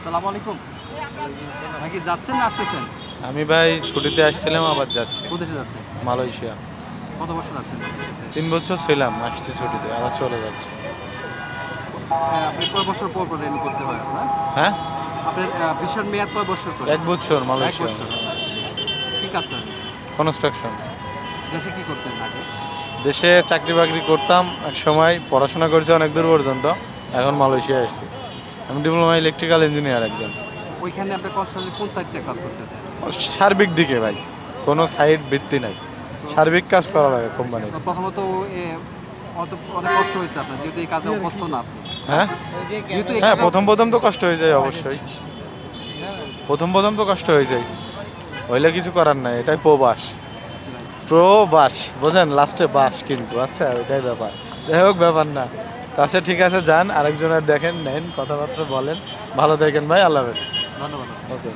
আসসালামু আলাইকুম। নাকি যাচ্ছেন না আসতেছেন? আমি ভাই ছুটিতে আসছিলাম, আবার যাচ্ছি কোদেশে যাচ্ছেন? মালয়েশিয়া। কত বছর আছেন মালয়েশিয়াতে? 3 বছর ছিলাম, আসছি ছুটিতে, আবার চলে যাচ্ছি। আপনি কয় বছর পর পর রেনু করতে হয় আপনার? হ্যাঁ, আপনার ভিসার মেয়াদ কয় বছর করে? 1 বছর ১ মালয়েশিয়া। বছর। কি কাজ করেন? কনস্ট্রাকশন। দেশে কি করতেন আগে? দেশে চাকরি বাকরি করতাম এক সময়, পড়াশোনা করেছি অনেক দূর পর্যন্ত। এখন মালয়েশিয়া আসছি। আমি ডিপ্লোমা ইলেকট্রিক্যাল ইঞ্জিনিয়ার একজন। ওইখানে আপনি কনস্ট্রাকশন কোন সাইডটা কাজ করতেছেন? সার্বিক দিকে ভাই, কোনো সাইড ভিত্তি নাই, তো সার্বিক কাজ করা লাগে কোম্পানির। প্রথমত এ অনেক কষ্ট হয়েছে আপনার যেহেতু এই কাজে অভ্যস্ত না আপনি। হ্যাঁ যেহেতু এই হ্যাঁ, কাজে প্রথম প্রথম তো কষ্ট হয়ে যায় অবশ্যই। প্রথম প্রথম তো কষ্ট হয়ে যায়, হইলে কিছু করার নাই, এটাই প্রবাস। প্রবাস বোঝেন, লাস্টে বাস কিন্তু, আচ্ছা ওইটাই ব্যাপার। যাই হোক, ব্যাপার না। কাছে ঠিক আছে, যান আরেকজনের দেখেন, নেন কথাবার্তা বলেন। ভালো থাকেন ভাই, আল্লাহ হাফেজ। ধন্যবাদ। ওকে।